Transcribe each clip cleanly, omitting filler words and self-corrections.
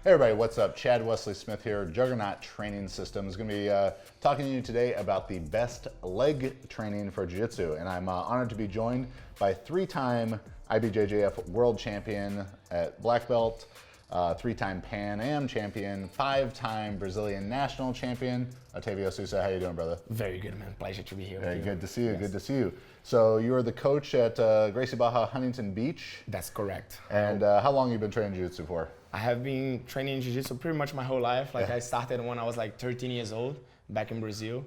Hey everybody, what's up? Chad Wesley Smith here, Juggernaut Training Systems. Going to be talking to you today about the best leg training for Jiu-Jitsu, and I'm honored to be joined by three-time IBJJF World Champion at Black Belt, three-time Pan Am Champion, five-time Brazilian National Champion, Otavio Sousa. How you doing, brother? Very good, man. Pleasure to be here with you. Good to see you. Yes. Good to see you. So you are the coach at Gracie Barra Huntington Beach. That's correct. And how long have you been training Jiu-Jitsu for? I have been training Jiu-Jitsu pretty much my whole life. I started when I was like 13 years old back in Brazil.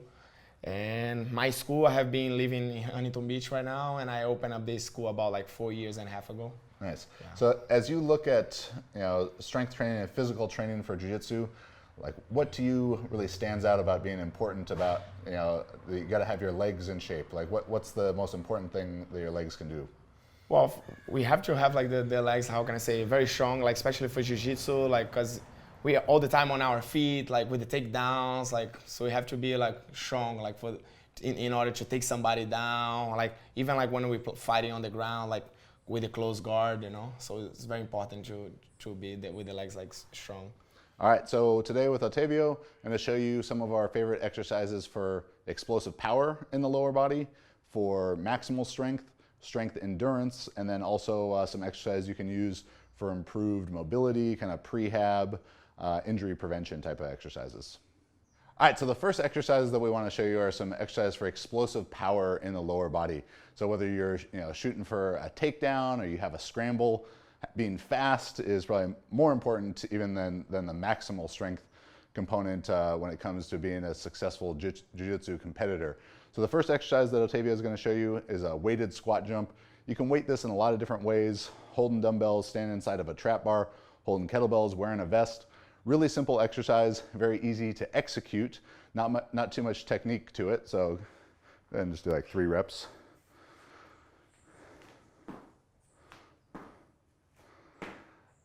And my school, I have been living in Huntington Beach right now, and I opened up this school about like 4.5 years ago. Nice. Yeah. So as you look at strength training and physical training for Jiu-Jitsu, like what to you really stands out about being important about, you got to have your legs in shape. Like what's the most important thing that your legs can do? Well, we have to have like the legs, how can I say, very strong, like especially for Jiu-Jitsu, like because we are all the time on our feet, like with the takedowns, like so we have to be like strong, like in order to take somebody down, like even like when we're fighting on the ground, like with a close guard, So it's very important to be with the legs like strong. All right, so today with Otavio, I'm going to show you some of our favorite exercises for explosive power in the lower body, for maximal strength endurance, and then also some exercise you can use for improved mobility, kind of prehab, injury prevention type of exercises. All right, so the first exercises that we want to show you are some exercises for explosive power in the lower body. So whether you're shooting for a takedown or you have a scramble, being fast is probably more important even than the maximal strength component when it comes to being a successful jiu-jitsu competitor. So the first exercise that Otavio is going to show you is a weighted squat jump. You can weight this in a lot of different ways: holding dumbbells, standing inside of a trap bar, holding kettlebells, wearing a vest. Really simple exercise, very easy to execute, not too much technique to it. So go ahead and just do like 3 reps.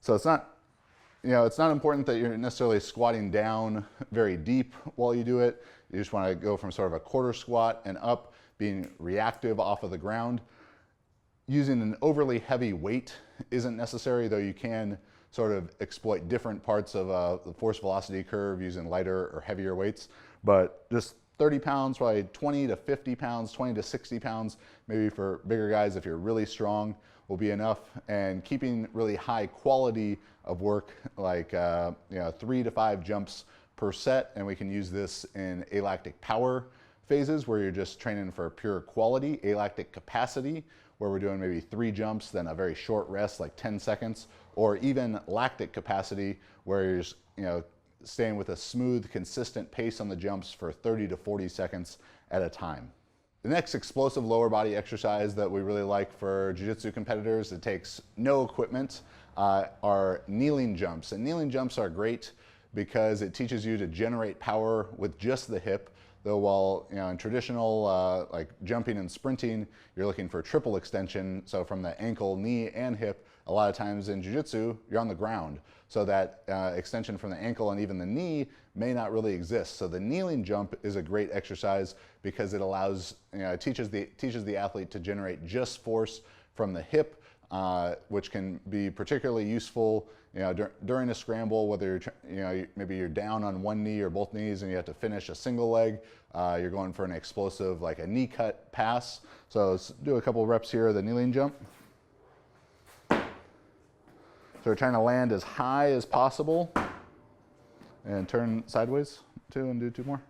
So it's not important that you're necessarily squatting down very deep while you do it. You just want to go from sort of a quarter squat and up, being reactive off of the ground. Using an overly heavy weight isn't necessary, though you can sort of exploit different parts of the force velocity curve using lighter or heavier weights. But just 30 pounds, probably 20 to 50 pounds, 20 to 60 pounds, maybe for bigger guys if you're really strong, will be enough. And keeping really high quality of work, like 3 to 5 jumps per set, and we can use this in alactic power phases where you're just training for pure quality, alactic capacity, where we're doing maybe 3 jumps, then a very short rest, like 10 seconds, or even lactic capacity, where you're just, staying with a smooth, consistent pace on the jumps for 30 to 40 seconds at a time. The next explosive lower body exercise that we really like for jiu-jitsu competitors, it takes no equipment, are kneeling jumps. And kneeling jumps are great because it teaches you to generate power with just the hip. Though while in traditional like jumping and sprinting, you're looking for triple extension. So from the ankle, knee, and hip, a lot of times in jiu-jitsu, you're on the ground. So that extension from the ankle and even the knee may not really exist. So the kneeling jump is a great exercise because it allows, it teaches the athlete to generate just force from the hip, which can be particularly useful during a scramble, whether maybe you're down on one knee or both knees and you have to finish a single leg. You're going for an explosive, like a knee cut pass. So let's do a couple of reps here of the kneeling jump. So we're trying to land as high as possible and turn sideways too, and do 2 more.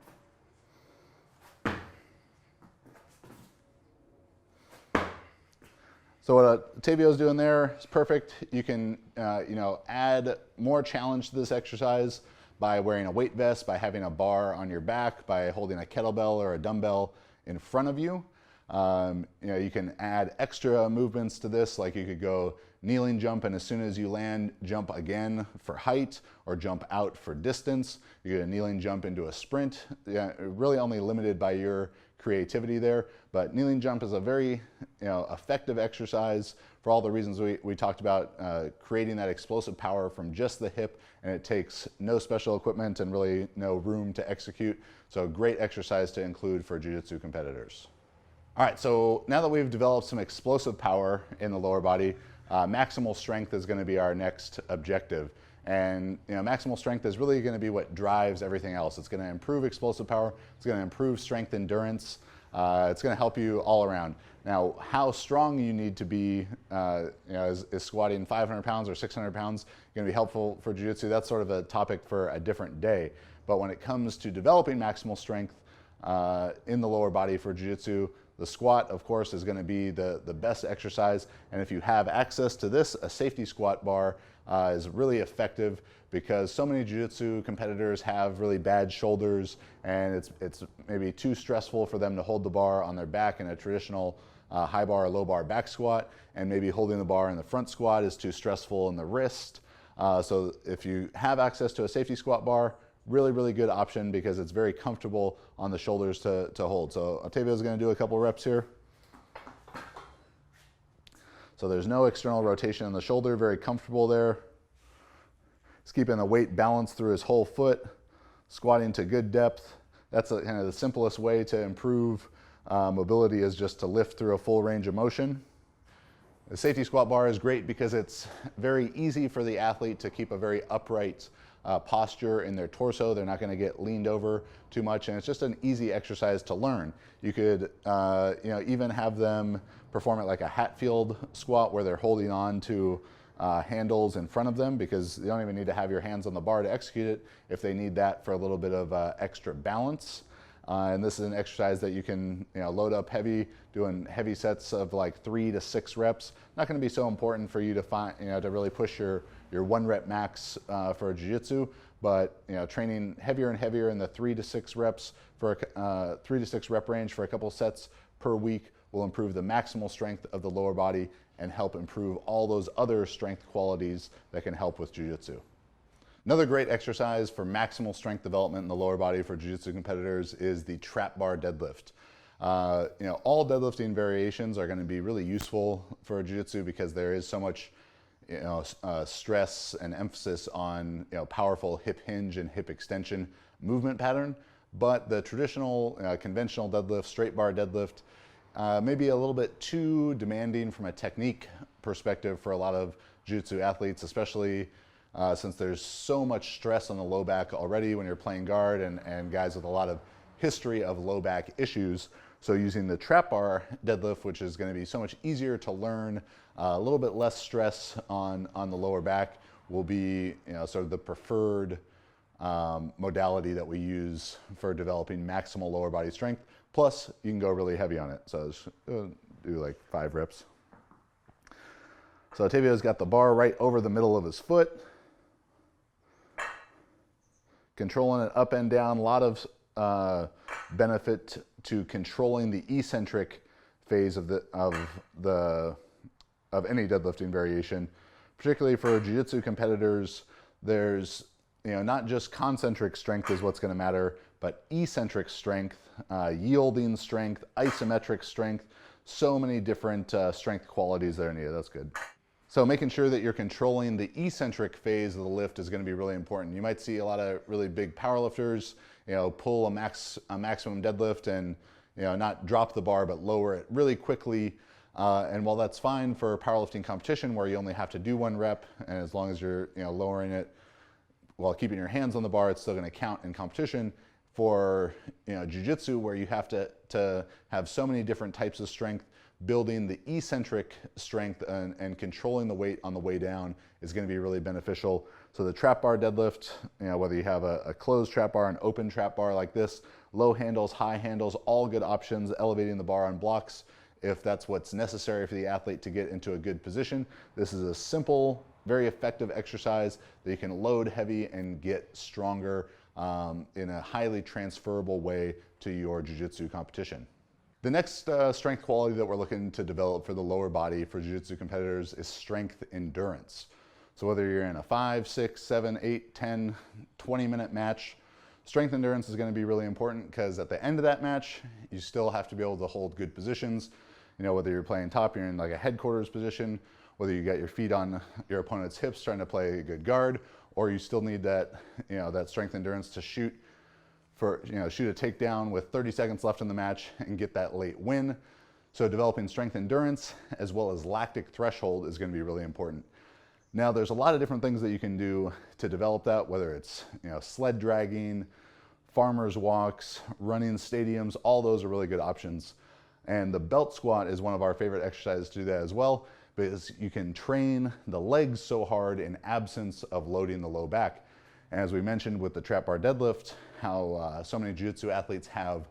So what Otavio's doing there is perfect. You can add more challenge to this exercise by wearing a weight vest, by having a bar on your back, by holding a kettlebell or a dumbbell in front of you. You can add extra movements to this, like you could go kneeling jump, and as soon as you land, jump again for height, or jump out for distance. You get a kneeling jump into a sprint. Really only limited by your creativity there, but kneeling jump is a very effective exercise for all the reasons we talked about, creating that explosive power from just the hip, and it takes no special equipment and really no room to execute. So great exercise to include for jiu-jitsu competitors. All right, so now that we've developed some explosive power in the lower body, maximal strength is going to be our next objective. And maximal strength is really going to be what drives everything else. It's going to improve explosive power. It's going to improve strength endurance. It's going to help you all around. Now, how strong you need to be, is squatting 500 pounds or 600 pounds going to be helpful for jiu-jitsu? That's sort of a topic for a different day. But when it comes to developing maximal strength in the lower body for jiu-jitsu, the squat, of course, is going to be the best exercise. And if you have access to this, a safety squat bar is really effective, because so many jiu-jitsu competitors have really bad shoulders, and it's maybe too stressful for them to hold the bar on their back in a traditional high bar or low bar back squat, and maybe holding the bar in the front squat is too stressful in the wrist. So if you have access to a safety squat bar, really, really good option, because it's very comfortable on the shoulders to hold. So Otavio is going to do a couple reps here. So there's no external rotation in the shoulder, very comfortable there. He's keeping the weight balanced through his whole foot, squatting to good depth. That's kind of the simplest way to improve mobility, is just to lift through a full range of motion. The safety squat bar is great because it's very easy for the athlete to keep a very upright posture in their torso. They're not going to get leaned over too much, and it's just an easy exercise to learn. You could even have them perform it like a Hatfield squat, where they're holding on to handles in front of them, because they don't even need to have your hands on the bar to execute it if they need that for a little bit of extra balance. And this is an exercise that you can load up heavy, doing heavy sets of like 3 to 6 reps. Not going to be so important for you to find, to really push your 1 rep max for jiu-jitsu, but training heavier and heavier in the 3 to 6 reps for 3 to 6 rep range for a couple sets per week will improve the maximal strength of the lower body and help improve all those other strength qualities that can help with jiu-jitsu. Another great exercise for maximal strength development in the lower body for jiu-jitsu competitors is the trap bar deadlift. All deadlifting variations are going to be really useful for jiu-jitsu, because there is so much stress and emphasis on powerful hip hinge and hip extension movement pattern. But the traditional conventional deadlift, straight bar deadlift, may be a little bit too demanding from a technique perspective for a lot of jiu-jitsu athletes, especially since there's so much stress on the low back already when you're playing guard, and guys with a lot of history of low back issues. So using the trap bar deadlift, which is going to be so much easier to learn, a little bit less stress on the lower back, will be sort of the preferred modality that we use for developing maximal lower body strength. Plus, you can go really heavy on it. So just do like 5 reps. So Otavio's got the bar right over the middle of his foot, controlling it up and down. A lot of benefit to controlling the eccentric phase of any deadlifting variation, particularly for jiu-jitsu competitors. There's not just concentric strength is what's going to matter, but eccentric strength, yielding strength, isometric strength, so many different strength qualities that are needed. That's good. So making sure that you're controlling the eccentric phase of the lift is going to be really important. You might see a lot of really big powerlifters, pull a maximum deadlift and not drop the bar but lower it really quickly. And while that's fine for powerlifting competition, where you only have to do 1 rep, and as long as you're lowering it while keeping your hands on the bar, it's still going to count in competition. For jiu-jitsu, where you have to have so many different types of strength, building the eccentric strength and controlling the weight on the way down is going to be really beneficial. So the trap bar deadlift, whether you have a closed trap bar, an open trap bar like this, low handles, high handles, all good options. Elevating the bar on blocks if that's what's necessary for the athlete to get into a good position. This is a simple, very effective exercise that you can load heavy and get stronger in a highly transferable way to your jiu-jitsu competition. The next strength quality that we're looking to develop for the lower body for jiu-jitsu competitors is strength endurance. So whether you're in a 5, 6, 7, 8, 10, 20-minute match, strength endurance is going to be really important, because at the end of that match, you still have to be able to hold good positions. Whether you're playing top, you're in like a headquarters position, whether you got your feet on your opponent's hips trying to play a good guard, or you still need that, that strength endurance to shoot a takedown with 30 seconds left in the match and get that late win. So developing strength endurance as well as lactic threshold is going to be really important. Now there's a lot of different things that you can do to develop that, whether it's sled dragging, farmers walks, running stadiums, all those are really good options. And the belt squat is one of our favorite exercises to do that as well, because you can train the legs so hard in absence of loading the low back. And as we mentioned with the trap bar deadlift, how so many jiu-jitsu athletes have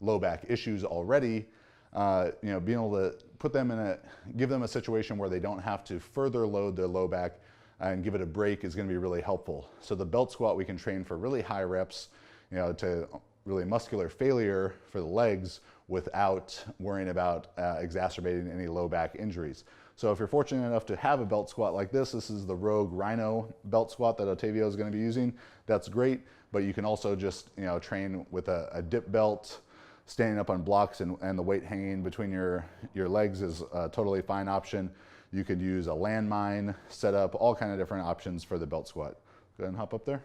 low back issues already, being able to put them give them a situation where they don't have to further load their low back and give it a break is going to be really helpful. So the belt squat we can train for really high reps, to really muscular failure for the legs without worrying about exacerbating any low back injuries. So if you're fortunate enough to have a belt squat like this is the Rogue Rhino belt squat that Otavio is going to be using. That's great, but you can also just train with a dip belt, standing up on blocks and the weight hanging between your legs is a totally fine option. You could use a landmine setup, all kind of different options for the belt squat. Go ahead and hop up there.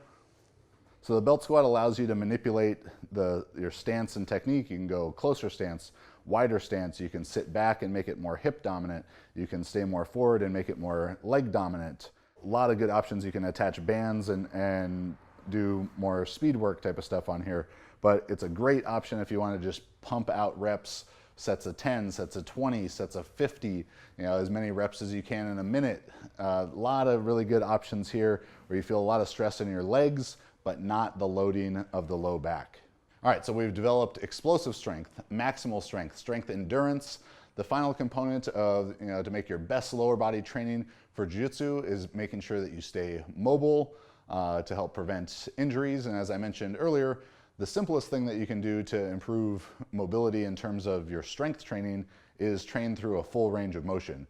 So the belt squat allows you to manipulate your stance and technique. You can go closer stance, wider stance. You can sit back and make it more hip dominant. You can stay more forward and make it more leg dominant. A lot of good options. You can attach bands and do more speed work type of stuff on here. But it's a great option if you want to just pump out reps, sets of 10, sets of 20, sets of 50, as many reps as you can in a minute. A lot of really good options here where you feel a lot of stress in your legs, but not the loading of the low back. All right, so we've developed explosive strength, maximal strength, strength endurance. The final component of, to make your best lower body training for jiu-jitsu is making sure that you stay mobile to help prevent injuries. And as I mentioned earlier, the simplest thing that you can do to improve mobility in terms of your strength training is train through a full range of motion.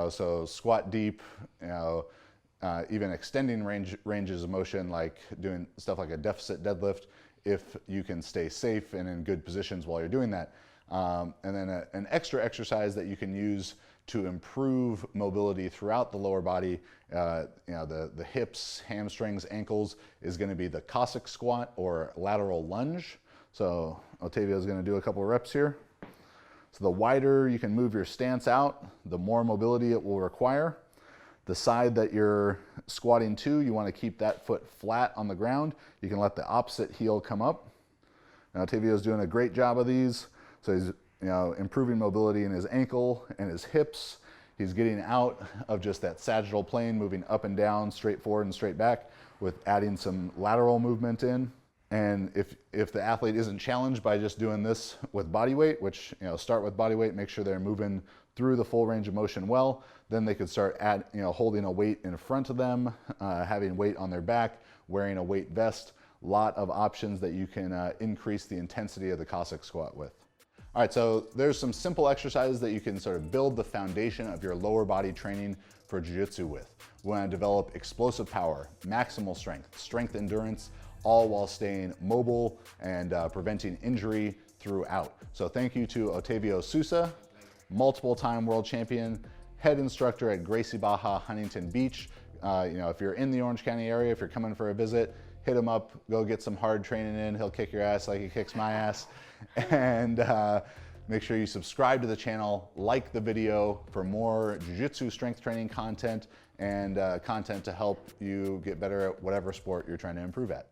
So squat deep, even extending ranges of motion, like doing stuff like a deficit deadlift, if you can stay safe and in good positions while you're doing that. And then an extra exercise that you can use to improve mobility throughout the lower body, the hips, hamstrings, ankles, is going to be the Cossack squat or lateral lunge. So Otavio is going to do a couple of reps here. So the wider you can move your stance out, the more mobility it will require. The side that you're squatting to, you want to keep that foot flat on the ground. You can let the opposite heel come up. Now Otavio is doing a great job of these. So he's improving mobility in his ankle and his hips. He's getting out of just that sagittal plane, moving up and down, straight forward and straight back, with adding some lateral movement in. And if the athlete isn't challenged by just doing this with body weight, which start with body weight, make sure they're moving through the full range of motion well, then they could start holding a weight in front of them, having weight on their back, wearing a weight vest. Lot of options that you can increase the intensity of the Cossack squat with. All right, so there's some simple exercises that you can sort of build the foundation of your lower body training for jiu-jitsu with. We want to develop explosive power, maximal strength, strength endurance, all while staying mobile and preventing injury throughout. So thank you to Otavio Sousa, multiple-time world champion, head instructor at Gracie Baja Huntington Beach. If you're in the Orange County area, if you're coming for a visit, hit him up, go get some hard training in. He'll kick your ass like he kicks my ass. And make sure you subscribe to the channel, like the video for more jiu-jitsu strength training content and content to help you get better at whatever sport you're trying to improve at.